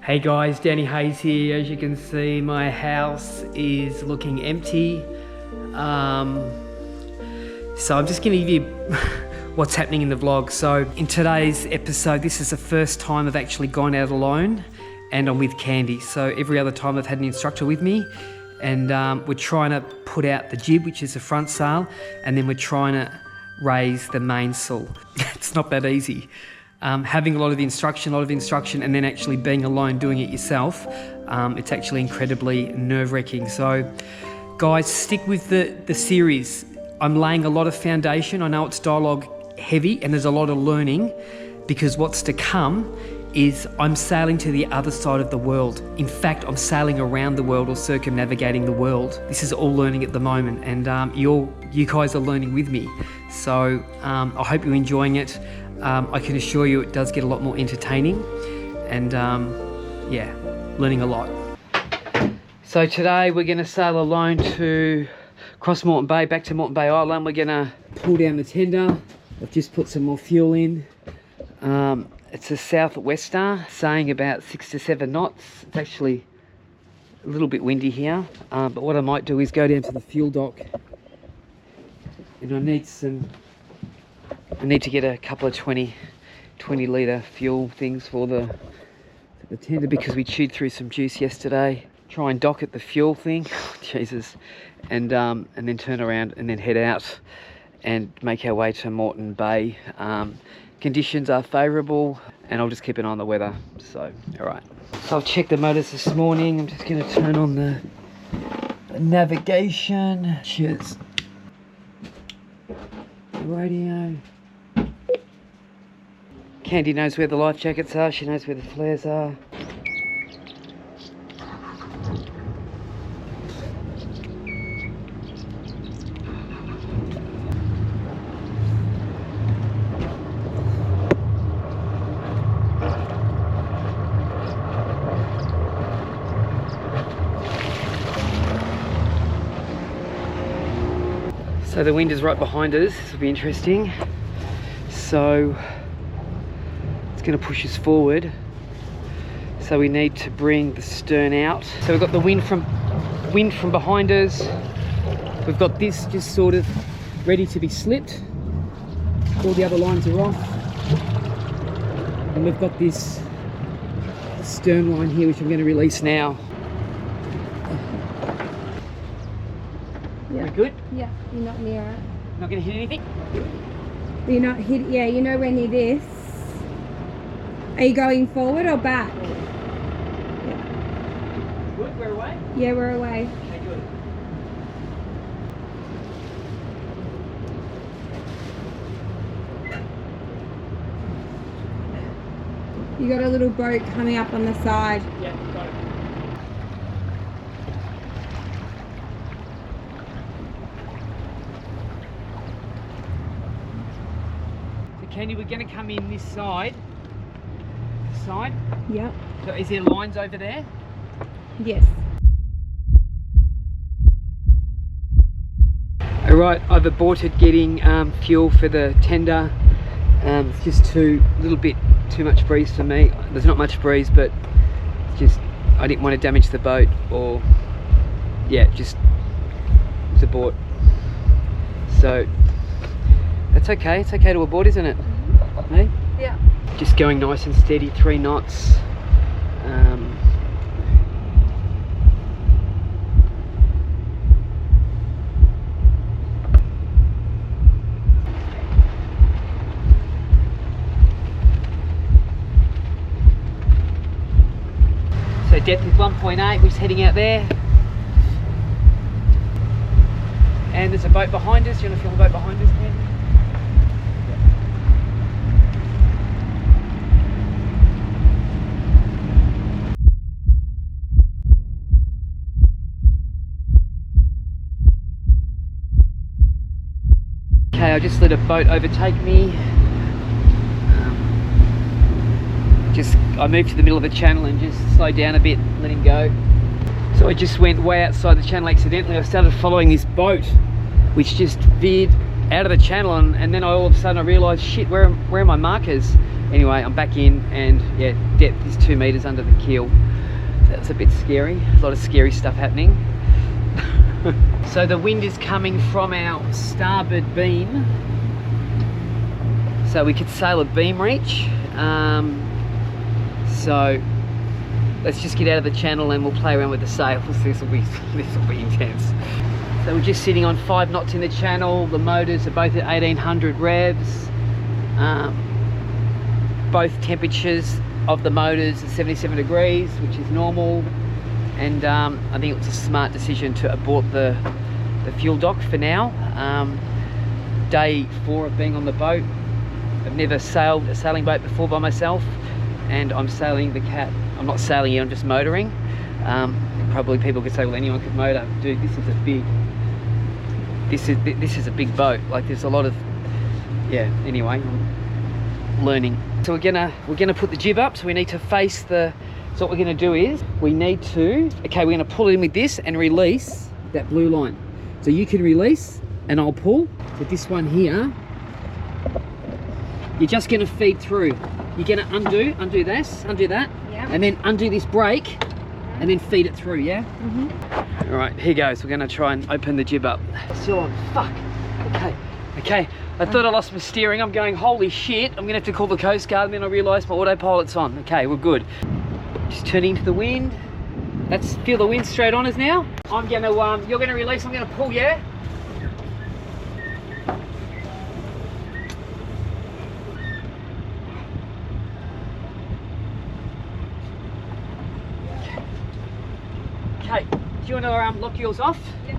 Hey guys, Danny Hayes here. As you can see, my house is looking empty. So I'm just gonna give you what's happening in the vlog. So in today's episode, this is the first time I've actually gone out alone and I'm with Candy. So every other time I've had an instructor with me, and we're trying to put out the jib, which is the front sail, and then we're trying to raise the mainsail. It's not that easy. Having a lot of instruction, and then actually being alone doing it yourself, it's actually incredibly nerve-wracking. So guys, stick with the series. I'm laying a lot of foundation. I know it's dialogue heavy and there's a lot of learning, because what's to come is I'm sailing to the other side of the world. In fact, I'm sailing around the world, or circumnavigating the world. This is all learning at the moment, and you guys are learning with me. So I hope you're enjoying it. I can assure you it does get a lot more entertaining, and yeah, learning a lot. So today we're going to sail alone to cross Moreton Bay, back to Moreton Bay Island. We're going to pull down the tender. I've just put some more fuel in. It's a southwester, saying about 6 to 7 knots. It's actually a little bit windy here, but what I might do is go down to the fuel dock, and I need to get a couple of 20 litre fuel things for the tender, because we chewed through some juice yesterday. Try and dock at the fuel thing, Jesus, and then turn around and then head out and make our way to Moreton Bay. Conditions are favourable, and I'll just keep an eye on the weather. So, all right. So I've checked the motors this morning. I'm just going to turn on the navigation. Cheers. Radio. Candy knows where the life jackets are, she knows where the flares are. So the wind is right behind us. This will be interesting. So it's going to push us forward. So we need to bring the stern out. So we've got the wind from behind us. We've got this just sort of ready to be slipped. All the other lines are off. And we've got this stern line here, which I'm going to release now. Yeah. We good? Yeah, you're not near it. Not going to hit anything? You're not hit. Yeah, you know we're near this. Are you going forward or back? Yeah. Good, we're away? Yeah, we're away. Okay, good. You got a little boat coming up on the side. Yeah, got it. Candy, we're going to come in this side. Yep. So is there lines over there? Yes. Alright, I've aborted getting fuel for the tender. It's just a little bit too much breeze for me. There's not much breeze, but it's just, I didn't want to damage the boat, or yeah, just abort. So that's okay. It's okay to abort, isn't it? Mm-hmm. Hey? Yeah. Just going nice and steady, 3 knots. So depth is 1.8, we're just heading out there. And there's a boat behind us. You want to film the boat behind us, Ken? Okay, I just let a boat overtake me. I moved to the middle of the channel and just slowed down a bit, let him go. So I just went way outside the channel accidentally. I started following this boat, which just veered out of the channel, and then all of a sudden I realised, shit, where are my markers? Anyway, I'm back in, and yeah, depth is 2 meters under the keel. So that's a bit scary. A lot of scary stuff happening. So the wind is coming from our starboard beam, so we could sail a beam reach. So let's just get out of the channel and we'll play around with the sails. This will be intense. So we're just sitting on 5 knots in the channel. The motors are both at 1800 revs. Both temperatures of the motors are 77 degrees, which is normal. And I think it was a smart decision to abort the fuel dock for now. Day 4 of being on the boat. I've never sailed a sailing boat before by myself, and I'm sailing the Cat. I'm not sailing it, I'm just motoring. Probably people could say, well, anyone could motor. Dude, this is a big boat. Like, there's a lot of, yeah, anyway, I'm learning. So we're gonna put the jib up, so we need to face the, so what we're gonna do is, we need to, okay, we're gonna pull it in with this and release that blue line. So you can release and I'll pull. So this one here, you're just gonna feed through. You're gonna undo this, undo that, yeah, and then undo this brake, and then feed it through, yeah? Mm-hmm. All right, here goes. We're gonna try and open the jib up. Still on, fuck. Okay. I thought I lost my steering. I'm going, holy shit, I'm gonna have to call the Coast Guard, and then I realized my autopilot's on. Okay, we're good. Just turning to the wind. Let's feel the wind straight on us now. I'm gonna, you're gonna release, I'm gonna pull, yeah? Okay, do you want to lock yours off? Yeah.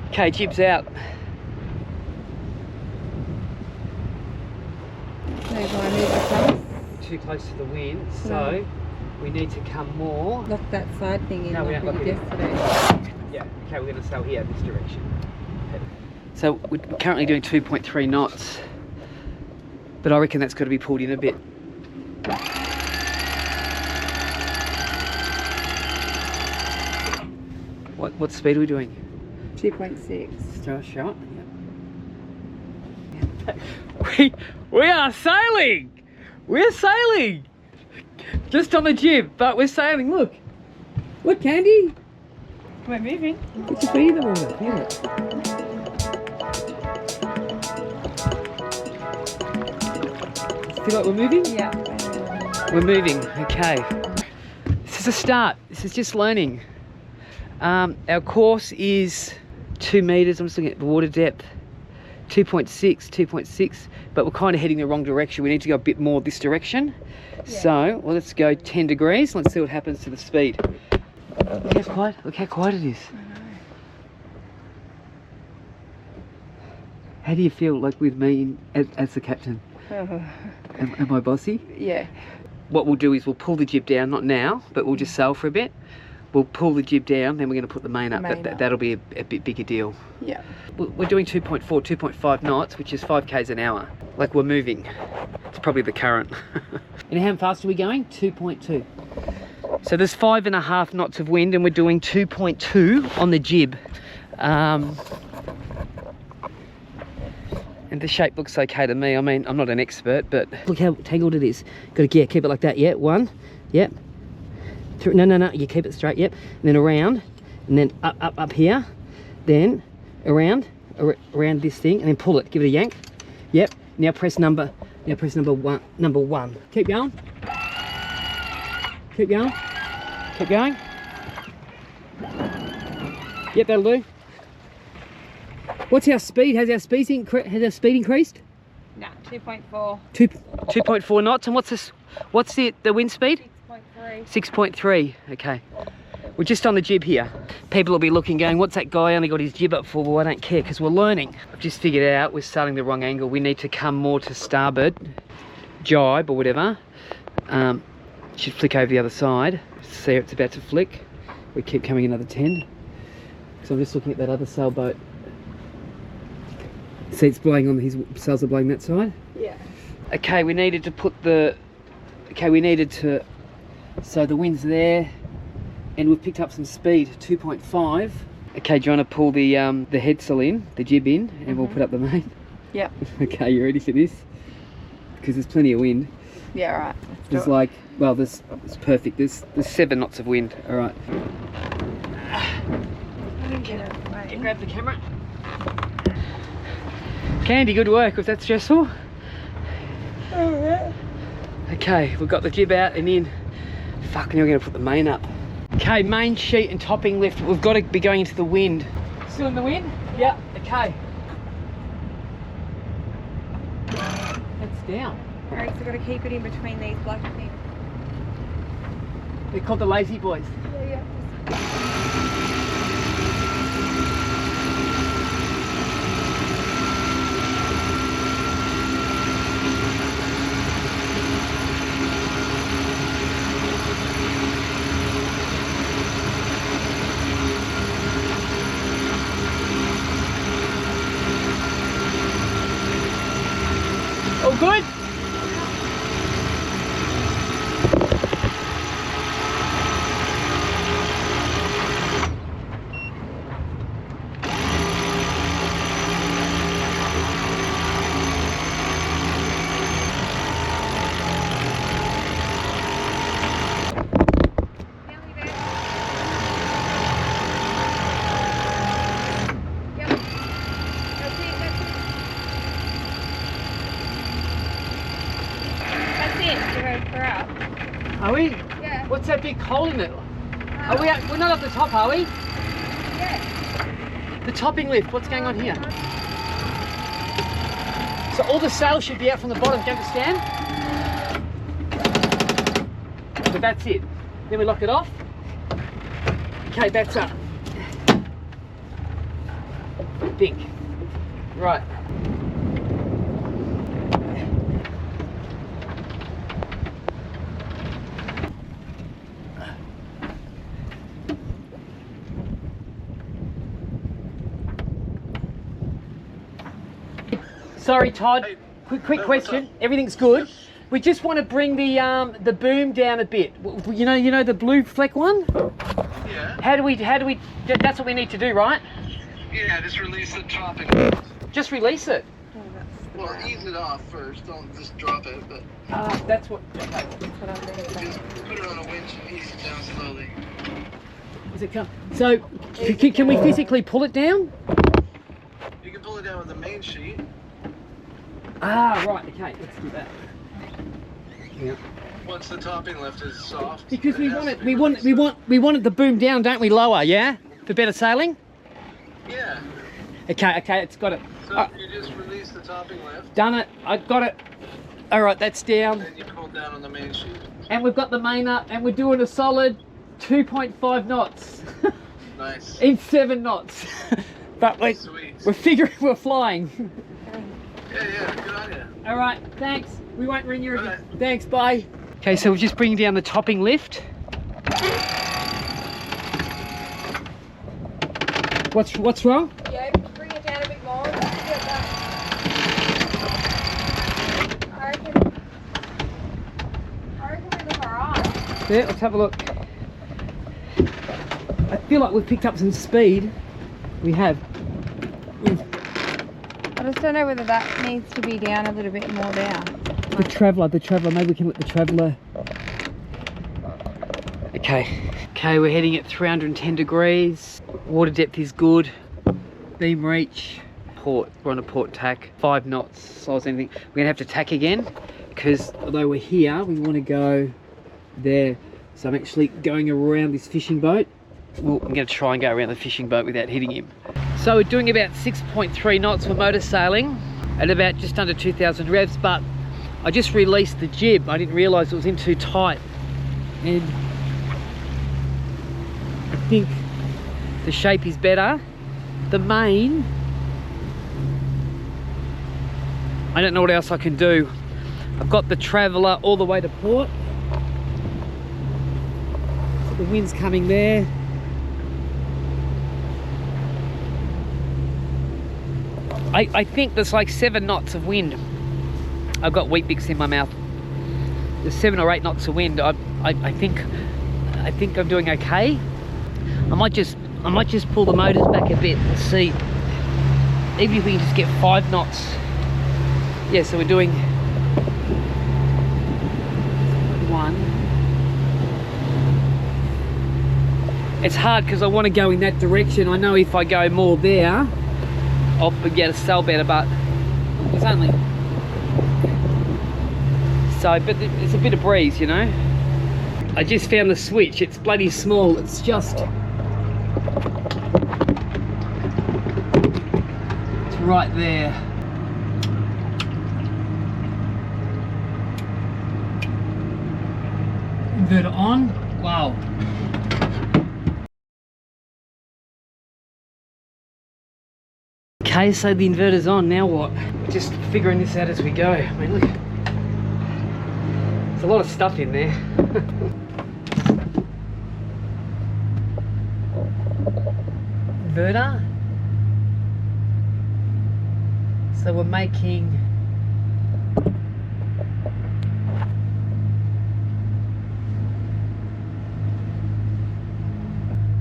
Okay, jib's out. Too close to the wind, so we need to come more. Lock that side thing in. No, like we don't lock it yesterday. Yeah, okay, we're going to sail here, this direction. Okay. So we're currently doing 2.3 knots. But I reckon that's got to be pulled in a bit. What speed are we doing? 2.6. Throw a shot. Yep. We are sailing! We're sailing! Just on the jib, but we're sailing, look! Look, Candy! We're moving. Get your feet in the water, feel it. Feel like we're moving? Yeah. We're moving, okay. This is a start. This is just learning. Our course is 2 meters. I'm just looking at the water depth. 2.6, but we're kind of heading the wrong direction. We need to go a bit more this direction. Yeah. So, well, let's go 10 degrees. Let's see what happens to the speed. Look how quiet it is. I know. How do you feel, like, with me as the captain? Am I bossy? Yeah. What we'll do is we'll pull the jib down, not now, but we'll just sail for a bit. We'll pull the jib down, then we're going to put the main up. That'll be a bit bigger deal. Yeah. We're doing 2.4, 2.5 knots, which is 5 k's an hour. Like, we're moving. It's probably the current. And how fast are we going? 2.2. So there's 5.5 knots of wind, and we're doing 2.2 on the jib. And the shape looks okay to me. I mean, I'm not an expert, but look how tangled it is. Got to keep it like that. Yeah, 1. Yep. No. You keep it straight. Yep. And then around, and then up here, then around this thing, and then pull it. Give it a yank. Yep. Now press number. One. Number 1. Keep going. Keep going. Keep going. Yep, that'll do. What's our speed? Has our speed increased? Nah, 2.4. 2.4 knots. And what's this? What's the wind speed? 6.3. 6.3. Okay. We're just on the jib here. People will be looking, going, what's that guy only got his jib up for? Well, I don't care, because we're learning. I've just figured out we're starting the wrong angle. We need to come more to starboard, jibe or whatever. Should flick over the other side. See, it's about to flick. We keep coming another 10. So I'm just looking at that other sailboat. See, it's blowing on, his sails are blowing that side? Yeah. Okay, we needed to put the... Okay, we needed to... So the wind's there. And we've picked up some speed, 2.5. Okay, do you want to pull the headsail in, the jib in, and we'll put up the main? Yep. Okay, you ready for this? Because there's plenty of wind. Yeah, all right. There's like, well, it's perfect. There's 7 knots of wind. All right. Can grab the camera. Candy, good work. Was that stressful? Okay, we've got the jib out and in. Fuck, now we're going to put the main up. Okay, main sheet and topping lift. We've got to be going into the wind. Still in the wind? Yep. Okay. That's down. Alright, so we've got to keep it in between these black things. They're called the lazy boys. Yeah. All good? Are we? Yeah. What's that big hole in it? Are we? We're not up the top, are we? Yeah. The topping lift. What's going on here? So all the sails should be out from the bottom. Do you understand? So that's it. Then we lock it off. Okay, that's up. I think. Right. Sorry, Todd. Hey. Quick question. Everything's good. We just want to bring the boom down a bit. You know the blue fleck one? Yeah. How do we? That's what we need to do, right? Yeah, just release the topping. Just release it. Well, ease it off first. Don't just drop it, but That's what. Okay. just put it on a winch and ease it down slowly. Does it come? So, can we physically pull it down? You can pull it down with the main sheet. Right. Okay. Let's do that. Yeah. Once the topping lift is soft. Because we has want to it. be We want it the boom down, don't we? Lower, yeah, for better sailing. Yeah. Okay. It's got it. So you just release the topping lift. Done it. I got it. All right. That's down. Then you pull down on the main sheet. And we've got the main up, and we're doing a solid 2.5 knots Nice. in 7 knots. But Sweet. we're figuring we're flying. Yeah, good on you. All right, thanks. We won't ring you again. Alright. Thanks, bye. Okay, so we're just bringing down the topping lift. What's wrong? Yeah, bring it down a bit more. I reckon we look alright. Yeah, let's have a look. I feel like we've picked up some speed. We have. I just don't know whether that needs to be down a little bit more down. The traveller, maybe we can let the traveller. Okay, we're heading at 310 degrees. Water depth is good. Beam reach. Port, we're on a port tack. 5 knots, slow as anything. We're gonna have to tack again because although we're here, we want to go there. So I'm actually going around this fishing boat. Well, I'm gonna try and go around the fishing boat without hitting him. So we're doing about 6.3 knots for motor sailing. at about just under 2,000 revs, but I just released the jib. I didn't realise it was in too tight, and I think the shape is better. The main, I don't know what else I can do. I've got the Traveller all the way to port, so the wind's coming there. I think there's like 7 knots of wind. I've got wheat bix in my mouth. There's 7 or 8 knots of wind. I think I'm doing okay. I might just pull the motors back a bit and see. Even if we can just get 5 knots. Yeah, so we're doing 1. It's hard because I want to go in that direction. I know if I go more there, I'll get a sail better, but it's only so, but it's a bit of breeze, you know. I just found the switch. It's bloody small. It's just, it's right there. Inverter on. Wow. Okay, so the inverter's on. Now what? Just figuring this out as we go. I mean, look, there's a lot of stuff in there. Inverter. So we're making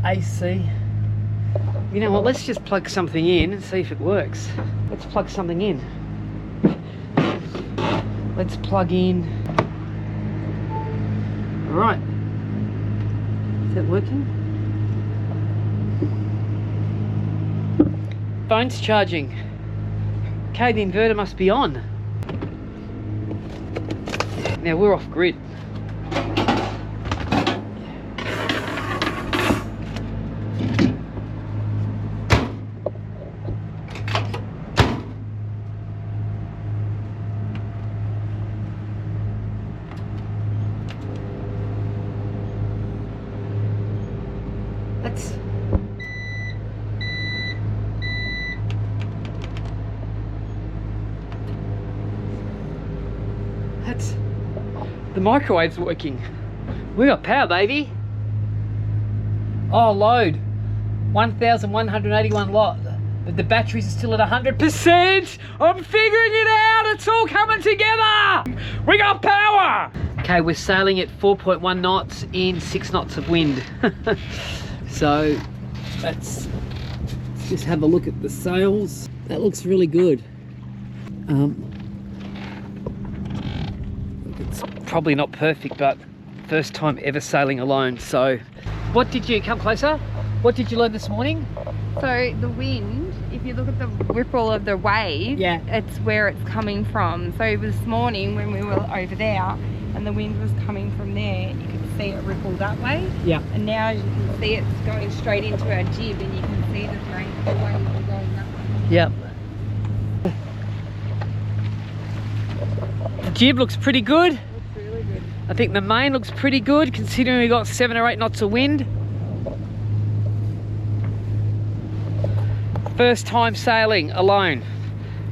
AC. You know what, let's just plug something in and see if it works. Let's plug something in. Let's plug in. All right. Is that working? Phone's charging. Okay, the inverter must be on. Now we're off grid. That's the microwave's working. We got power, baby. Oh, load 1,181 watt, but the batteries are still at 100%. I'm figuring it out. It's all coming together. We got power. Okay, we're sailing at 4.1 knots in 6 knots of wind. So let's just have a look at the sails. That looks really good. It's probably not perfect, but first time ever sailing alone. So what did you, come closer, what did you learn this morning? So the wind, if you look at the ripple of the wave, yeah, it's where it's coming from. So this morning when we were over there and the wind was coming from there, you could see it ripple that way. Yeah. And now you can see it's going straight into our jib, and you can see the wave going that way. Yep. The jib looks pretty good. Looks really good. I think the main looks pretty good considering we got 7 or 8 knots of wind. First time sailing alone.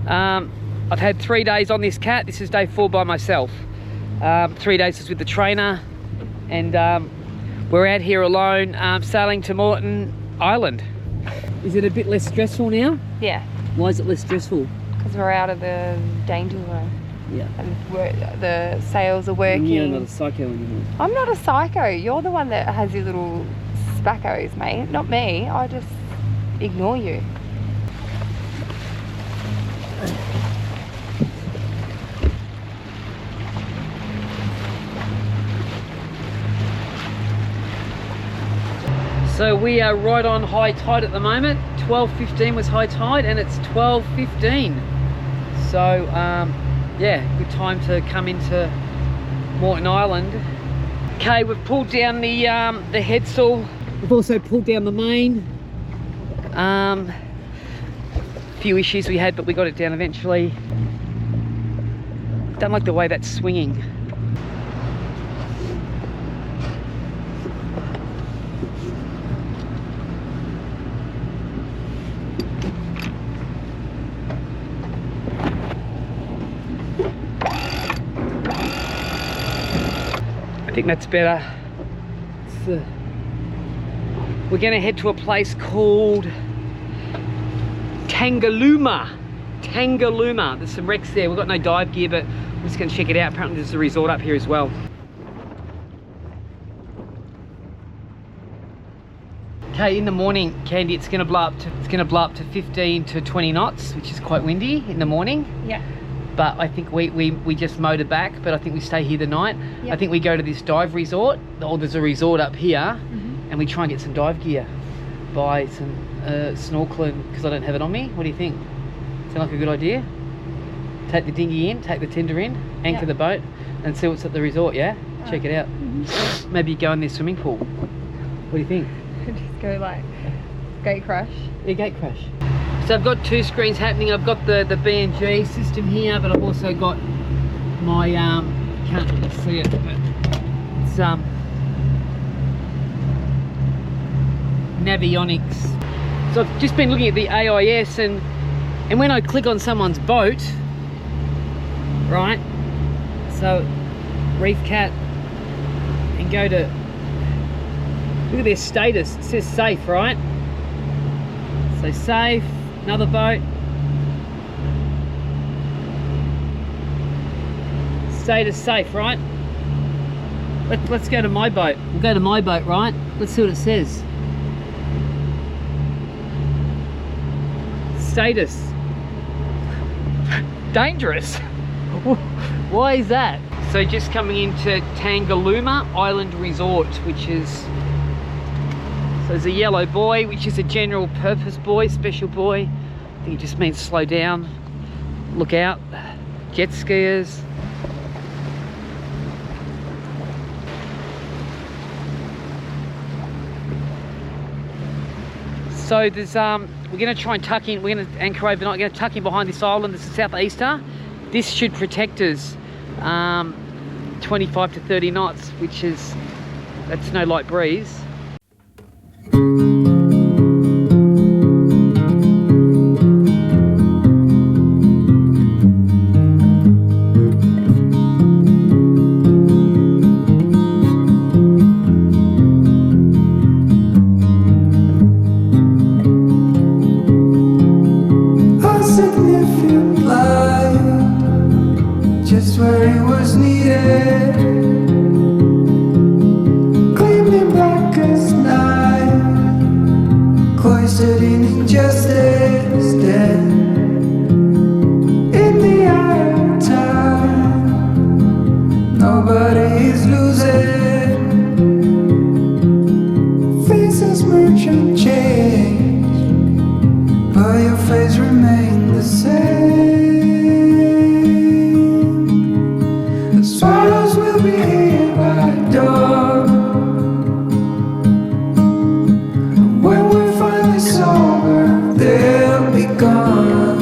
I've had 3 days on this cat. This is day 4 by myself. 3 days was with the trainer, and we're out here alone sailing to Morton Island. Is it a bit less stressful now? Yeah. Why is it less stressful? Because we're out of the danger zone. Yeah. And the sails are working. You're not a psycho anymore. I'm not a psycho. You're the one that has your little spaccos, mate. Not me. I just ignore you. So we are right on high tide at the moment. 12:15 was high tide, and it's 12:15. So yeah, good time to come into Morton Island. Okay, we've pulled down the headsail. We've also pulled down the main. few issues we had, but we got it down eventually. Don't like the way that's swinging. I think that's better. We're going to head to a place called Tangalooma. Tangalooma. There's some wrecks there. We've got no dive gear, but we're just going to check it out. Apparently there's a resort up here as well. Okay, in the morning, Candy, it's going to blow up to 15 to 20 knots, which is quite windy in the morning. Yeah. But I think we just motor back, but I think we stay here the night. Yep. I think we go to this dive resort, or there's a resort up here, and we try and get some dive gear. Buy some snorkeling, because I don't have it on me. What do you think? Sound like a good idea? Take the dinghy in, take the tender in, anchor the boat, and see what's at the resort, yeah? Check it out. Maybe go in their swimming pool. What do you think? Just go like gate crash. Yeah, gate crash. So I've got two screens happening. I've got the B&G system here, but I've also got my can't really see it, but it's Navionics. So I've just been looking at the AIS, and when I click on someone's boat, right? So Reef Cat, and go to look at their status. It says safe, right? So safe. Another boat. Status safe, right? Let's go to my boat. We'll go to my boat, right? Let's see what it says. Status. Dangerous. Why is that? So just coming into Tangalooma Island Resort, which is... So there's a yellow buoy, which is a general purpose buoy, special buoy. I think it just means slow down, look out. Jet skiers. So there's we're going to try and tuck in. We're going to anchor overnight. We're going to tuck in behind this island. This is southeaster. This should protect us 25 to 30 knots, which is, that's no light breeze. Just where it was needed, gleaming black as night, cloistered in injustice, dead in the eye of time. Nobody is losing, faces merchant change, but your face remains the same. Swallows will be here by dawn, and when we're finally sober, they'll be gone.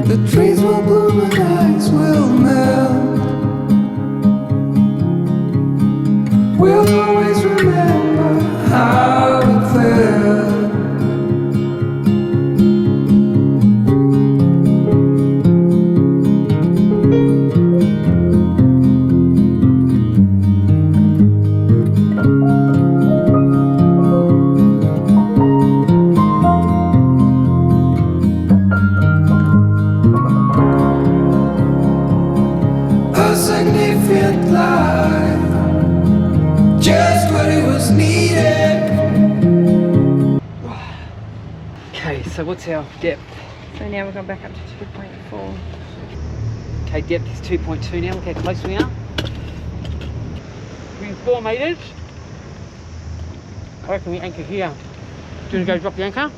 The trees will bloom and ice will melt. We'll always remember how it felt. Significant life, just what it was needed. Okay, so what's our depth? So now we've gone back up to 2.4. Okay, depth is 2.2 now. Look how close we are. We're in 4 metres. I reckon we anchor here. Do you want to go drop the anchor?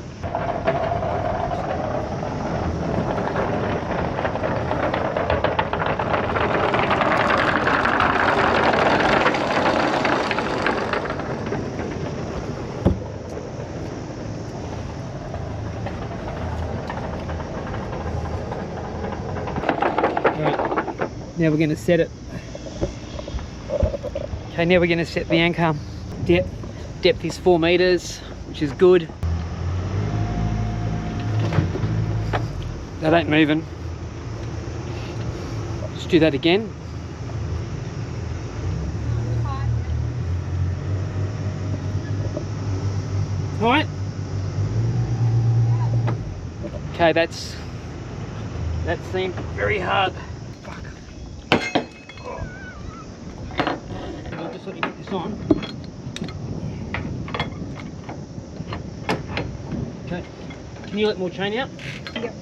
Now we're going to set it. Okay, now we're going to set the anchor. Depth is 4 meters, which is good. That ain't moving. Let's do that again. All right. Okay, that seemed very hard. Fuck. Oh. I'll just let me get this on. Okay. Can you let more chain out? Yep.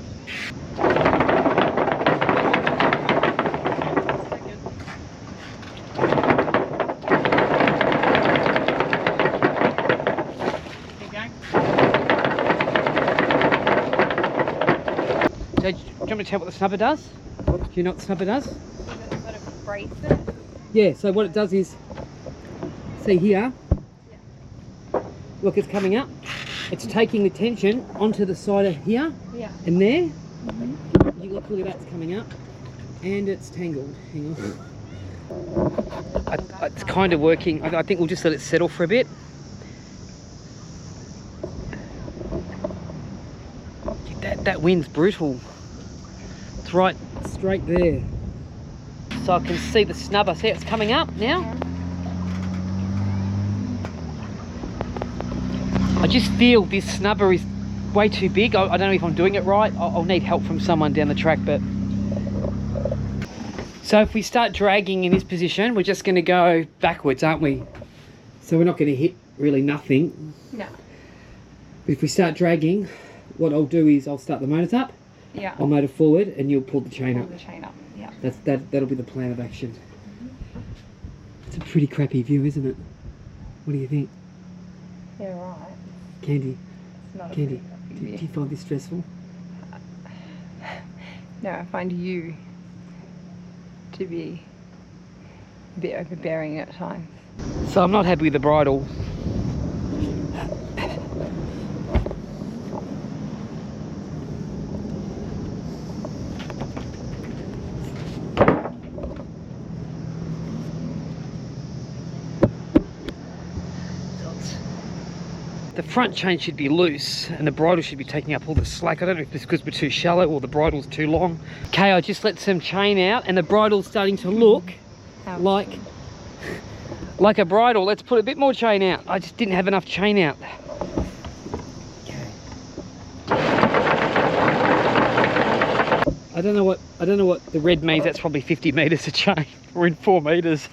So, do you want me to tell what the snubber does? Do you know what the snubber does? Sort of brace it. Yeah, so what it does is, see here, look, it's coming up. It's taking the tension onto the side of here and there. You look at that, it's coming up and it's tangled. Hang on. It's kind of working. I think we'll just let it settle for a bit. That wind's brutal. It's right straight there. So I can see the snubber. See, it's coming up now. I just feel this snubber is way too big. I don't know if I'm doing it right. I'll need help from someone down the track, but... So if we start dragging in this position, we're just going to go backwards, aren't we? So we're not going to hit really nothing. No. But if we start dragging, what I'll do is I'll start the motors up. Yeah. I'll motor forward and you'll pull the chain up. Pull the chain up. Yeah. That'll be the plan of action. It's a pretty crappy view, isn't it? What do you think? Yeah, right. Candy, It's not Candy, a do you find this stressful? No, I find you to be a bit overbearing at times. So I'm not happy with the bridle. The front chain should be loose and the bridle should be taking up all the slack. I don't know if it's because we're too shallow or the bridle's too long. Okay, I just let some chain out and the bridle's starting to look like a bridle. Let's put a bit more chain out. I just didn't have enough chain out. Okay. I don't know what the red means. That's probably 50 meters of chain. We're in 4 meters.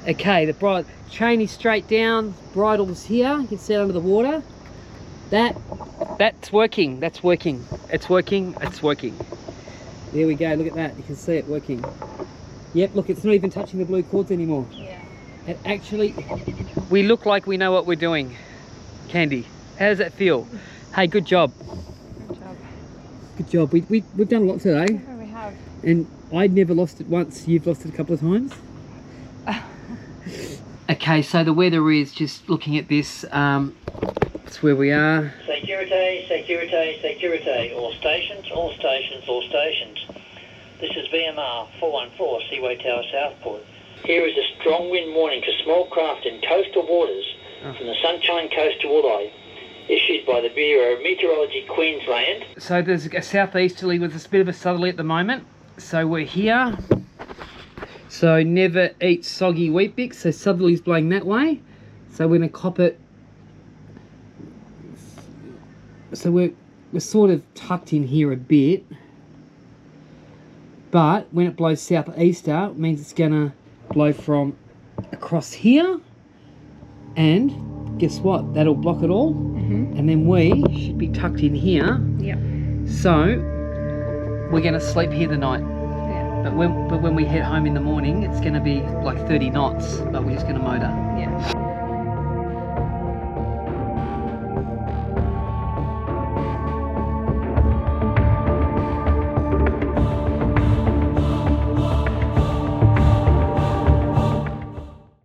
Okay, the chain is straight down, bridle's here, you can see it under the water. That's working, it's working. There we go, look at that, you can see it working. Yep, look, it's not even touching the blue cords anymore. Yeah. It actually, we look like we know what we're doing. Candy, how does that feel? Hey, good job. Good job. Good job, we've done a lot today. Oh, we have. And I'd never lost it once, you've lost it a couple of times. Okay, so the weather is, just looking at this, that's where we are. Security, security, security. All stations, all stations, all stations. This is VMR 414, Seaway Tower, Southport. Here is a strong wind warning to small craft in coastal waters from the Sunshine Coast to Wooleye, issued by the Bureau of Meteorology, Queensland. So there's a southeasterly with a bit of a southerly at the moment. So we're here. So never eat soggy wheat bix. So southerly's blowing that way. So we're going to cop it. So we're sort of tucked in here a bit. But when it blows southeaster, it means it's going to blow from across here. And guess what? That'll block it all. And then we should be tucked in here. Yep. So we're going to sleep here tonight. Yeah. But when we head home in the morning, it's going to be like 30 knots, but we're just going to motor. Yeah.